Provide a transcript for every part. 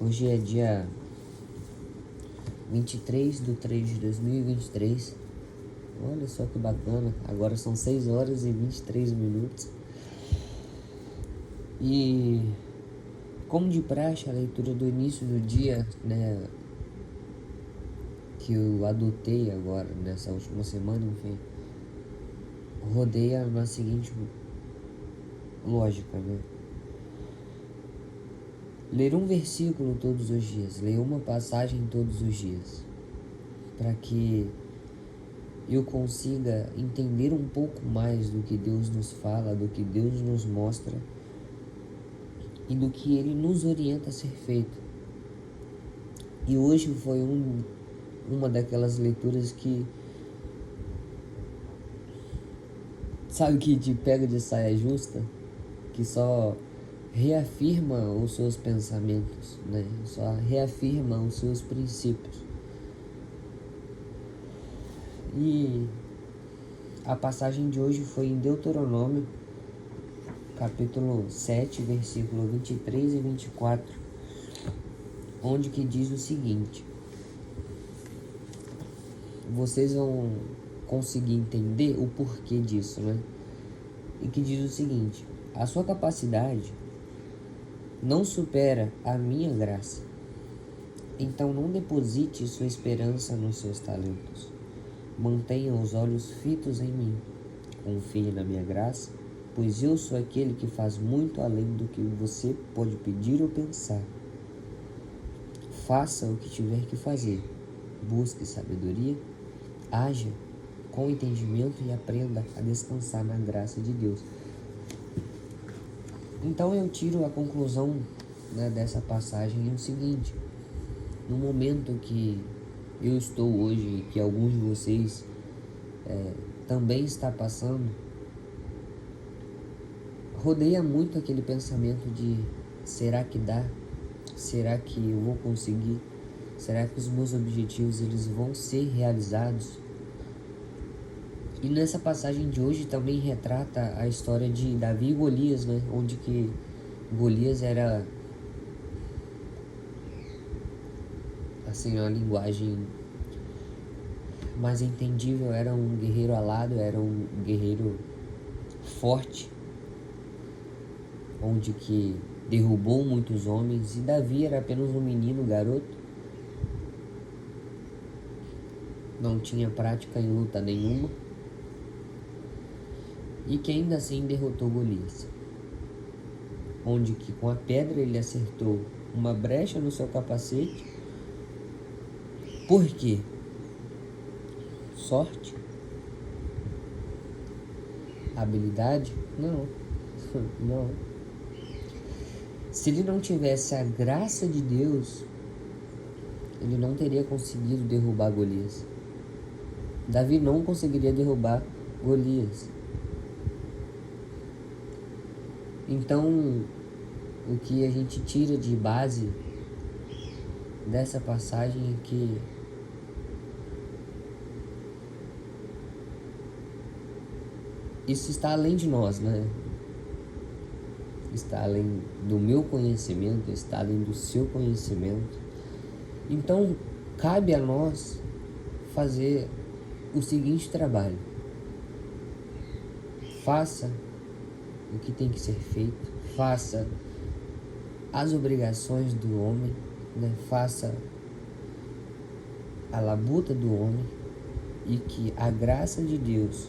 Hoje é dia 23/3/2023. Olha só que bacana. Agora são 6 horas e 23 minutos. E como de praxe, a leitura do início do dia, né, que eu adotei agora nessa última semana, enfim, rodeia na seguinte lógica, né? Ler um versículo todos os dias, ler uma passagem todos os dias, para que eu consiga entender um pouco mais do que Deus nos fala, do que Deus nos mostra e do que Ele nos orienta a ser feito. E hoje foi uma daquelas leituras que, sabe, que te pega de saia justa, que só reafirma os seus pensamentos, né? Só reafirma os seus princípios. E a passagem de hoje foi em Deuteronômio, capítulo 7, versículo 23 e 24, onde que diz o seguinte: vocês vão conseguir entender o porquê disso, né? E que diz o seguinte: a sua capacidade não supera a minha graça. Então não deposite sua esperança nos seus talentos. Mantenha os olhos fitos em mim. Confie na minha graça, pois eu sou aquele que faz muito além do que você pode pedir ou pensar. Faça o que tiver que fazer. Busque sabedoria, haja com entendimento e aprenda a descansar na graça de Deus. Então eu tiro a conclusão, né, dessa passagem é o seguinte: no momento que eu estou hoje e que alguns de vocês também está passando, rodeia muito aquele pensamento de: será que dá? Será que eu vou conseguir? Será que os meus objetivos eles vão ser realizados? E nessa passagem de hoje também retrata a história de Davi e Golias, né? Onde que Golias era, assim, uma linguagem mais entendível, era um guerreiro alado, era um guerreiro forte, onde que derrubou muitos homens, e Davi era apenas um menino, garoto, não tinha prática em luta nenhuma, e que ainda assim derrotou Golias, onde que com a pedra ele acertou uma brecha no seu capacete. Por quê? Sorte? Habilidade? Não. Não. Se ele não tivesse a graça de Deus, ele não teria conseguido derrubar Golias. Davi não conseguiria derrubar Golias. Então, o que a gente tira de base dessa passagem é que isso está além de nós, né? Está além do meu conhecimento, está além do seu conhecimento. Então, cabe a nós fazer o seguinte trabalho: faça o que tem que ser feito, faça as obrigações do homem, né? Faça a labuta do homem, e que a graça de Deus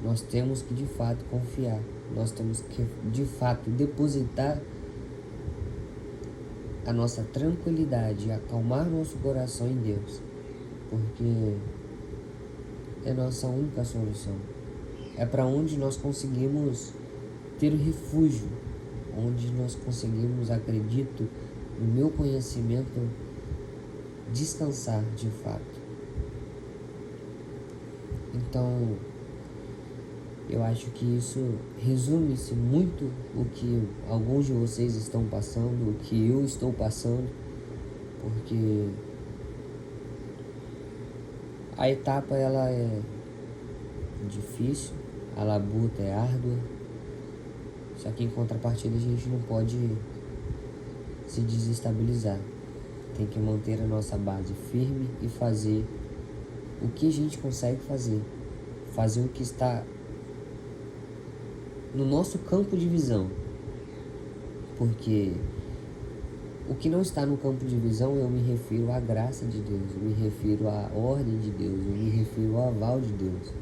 nós temos que de fato confiar, nós temos que de fato depositar a nossa tranquilidade, acalmar nosso coração em Deus, porque é nossa única solução. É para onde nós conseguimos ter refúgio, onde nós conseguimos, acredito, no meu conhecimento, descansar de fato. Então, eu acho que isso resume-se muito o que alguns de vocês estão passando, o que eu estou passando, porque a etapa ela é difícil, a labuta é árdua, só que em contrapartida a gente não pode se desestabilizar. Tem que manter a nossa base firme e fazer o que a gente consegue fazer. Fazer o que está no nosso campo de visão. Porque o que não está no campo de visão, eu me refiro à graça de Deus, eu me refiro à ordem de Deus, eu me refiro ao aval de Deus.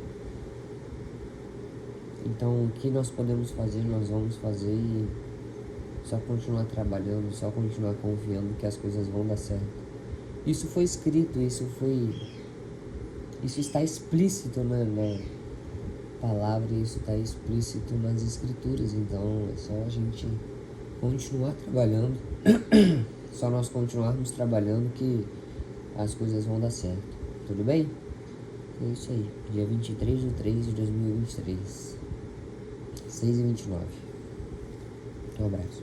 Então, o que nós podemos fazer, nós vamos fazer e só continuar trabalhando, só continuar confiando que as coisas vão dar certo. Isso foi escrito, isso está explícito na palavra, isso está explícito nas escrituras. Então, é só a gente continuar trabalhando, só nós continuarmos trabalhando que as coisas vão dar certo. Tudo bem? É isso aí, dia 23/3/2023, 6h29. Um abraço.